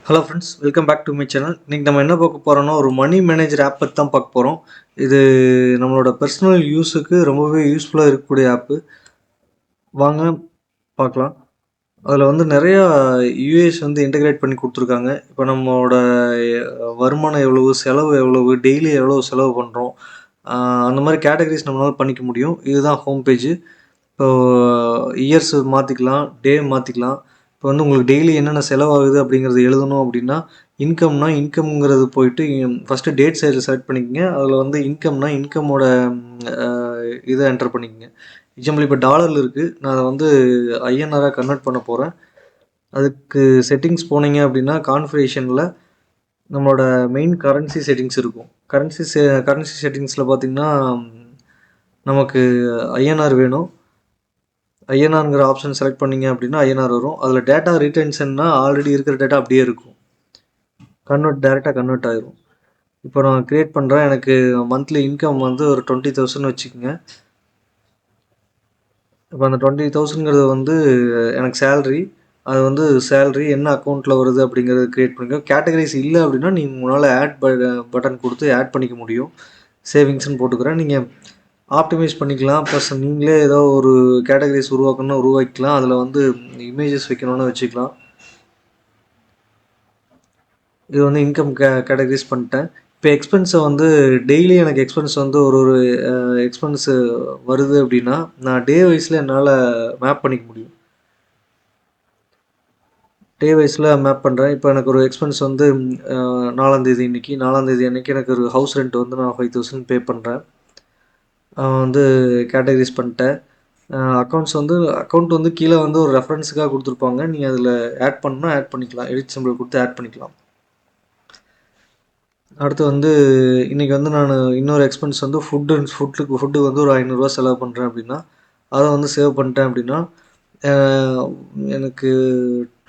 Hello friends, welcome back to my channel. இன்றைக்கி நம்ம என்ன பார்க்க போகிறோம்னா, ஒரு மணி மேனேஜர் ஆப் பற்றி தான் பார்க்க போகிறோம். இது நம்மளோட பர்சனல் யூஸுக்கு ரொம்பவே யூஸ்ஃபுல்லாக இருக்கக்கூடிய ஆப்பு. வாங்க பார்க்கலாம். அதில் வந்து நிறையா யூஏஎஸ் வந்து இன்டகிரேட் பண்ணி கொடுத்துருக்காங்க. இப்போ நம்மளோட வருமானம் எவ்வளவு, செலவு எவ்வளவு, டெய்லி எவ்வளோ செலவு பண்ணுறோம், அந்த மாதிரி கேட்டகரிஸ் நம்மளால் பண்ணிக்க முடியும். இதுதான் ஹோம் பேஜு. இப்போ இயர்ஸ் மாற்றிக்கலாம், டே மாற்றிக்கலாம். இப்போ வந்து உங்களுக்கு டெய்லி என்னென்ன செலவாகுது அப்படிங்கிறது எழுதணும் அப்படின்னா, இன்கம்ங்கிறது போயிட்டு ஃபஸ்ட்டு டேட் செலக்ட் பண்ணிக்கங்க. அதில் வந்து இன்கம்மோட இதை என்டர் பண்ணிக்கங்க. எக்ஸாம்பிள் இப்போ டாலரில் இருக்குது, நான் அதை வந்து ஐஎன்ஆராக கன்வெர்ட் பண்ண போகிறேன். அதுக்கு செட்டிங்ஸ் போனீங்க அப்படின்னா கான்ஃபிகரேஷனில் நம்மளோட மெயின் கரன்சி செட்டிங்ஸ் இருக்கும். கரன்சி செட்டிங்ஸில் பார்த்திங்கன்னா நமக்கு ஐஎன்ஆர் வேணும். ஐஎன்ஆர்ங்கிற ஆப்ஷன் செலக்ட் பண்ணிங்க அப்படின்னா ஐஎன்ஆர் வரும். அதில் டேட்டா ரீடென்ஷன்னா ஆல்ரெடி இருக்கிற டேட்டா அப்படியே இருக்கும், டேரெக்டாக கன்வெர்ட் ஆகிரும். இப்போ நான் க்ரியேட் பண்ணுறேன். எனக்கு மந்த்லி இன்கம் வந்து ஒரு 20,000 வச்சுக்கோங்க. இப்போ அந்த 20,000ங்கிறது வந்து எனக்கு சேல்ரி. அது வந்து சேல்ரி என்ன அக்கௌண்ட்டில் வருது அப்படிங்கிறது க்ரியேட் பண்ணிக்கோ. கேட்டகரிஸ் இல்லை அப்படின்னா நீங்கள் உங்களால் ஆட் பட்டன் கொடுத்து ஆட் பண்ணிக்க முடியும். சேவிங்ஸ்ன்னு போட்டுக்கிறேன். நீங்கள் ஆப்டிமைஸ் பண்ணிக்கலாம். ப்ளஸ் நீங்களே ஏதோ ஒரு கேட்டகரிஸ் உருவாக்கணும்னா உருவாக்கிக்கலாம். அதில் வந்து இமேஜஸ் வைக்கணும்னு வச்சுக்கலாம். இது வந்து இன்கம் கேட்டகரிஸ் பண்ணிட்டேன். இப்போ எக்ஸ்பென்ஸை வந்து டெய்லி எனக்கு எக்ஸ்பென்ஸ் வந்து ஒரு எக்ஸ்பென்ஸு வருது அப்படின்னா நான் டே வைஸில் என்னால் மேப் பண்ணிக்க முடியும். டே வைஸில் மேப் பண்ணுறேன். இப்போ எனக்கு ஒரு எக்ஸ்பென்ஸ் வந்து 4ஆம் தேதி அன்றைக்கி எனக்கு ஒரு ஹவுஸ் ரெண்ட் வந்து நான் 5,000 பே பண்ணுறேன். வந்து கேட்டகரிஸ் பண்ணிட்டேன். அக்கௌண்ட் வந்து கீழே வந்து ஒரு ரெஃபரன்ஸுக்காக கொடுத்துருப்பாங்க. நீங்கள் அதில் ஆட் பண்ணால் ஆட் பண்ணிக்கலாம். எடிட் சிம்பிள் கொடுத்து ஆட் பண்ணிக்கலாம். அடுத்து வந்து இன்றைக்கி வந்து நான் இன்னொரு எக்ஸ்பென்ஸ் வந்து ஃபுட்டுக்கு வந்து ஒரு 500 செலவு பண்ணுறேன் அப்படின்னா, அதை வந்து சேவ் பண்ணிட்டேன் அப்படின்னா எனக்கு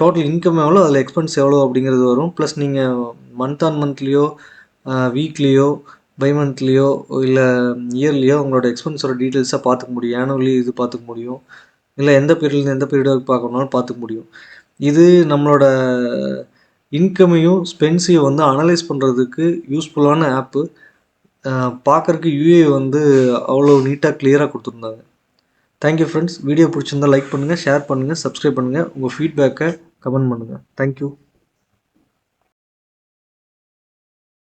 டோட்டல் இன்கம் எவ்வளோ, அதில் எக்ஸ்பென்ஸ் எவ்வளோ அப்படிங்கிறது வரும். ப்ளஸ் நீங்கள் மந்த்லியோ வீக்லியோ பை மந்த்லியோ இல்லை இயர்லியோ உங்களோட எக்ஸ்பென்ஸோட டீட்டெயில்ஸாக பார்த்துக்க முடியும். ஆனுவலி இது பார்த்துக்க முடியும். இல்லை எந்த பீரியட்லேருந்து எந்த பீரியட் பார்க்கணுன்னாலும் பார்த்துக்க முடியும். இது நம்மளோட இன்கமையும் ஸ்பென்ஸையும் வந்து அனலைஸ் பண்ணுறதுக்கு யூஸ்ஃபுல்லான ஆப்பு. பார்க்குறக்கு யூஏ வந்து அவ்வளோ நீட்டாக கிளியராக கொடுத்துருந்தாங்க. Thank you friends. வீடியோ பிடிச்சிருந்தால் லைக் பண்ணுங்கள், ஷேர் பண்ணுங்கள், சப்ஸ்கிரைப் பண்ணுங்கள். உங்கள் ஃபீட்பேக்கை கமெண்ட் பண்ணுங்கள். தேங்க்யூ.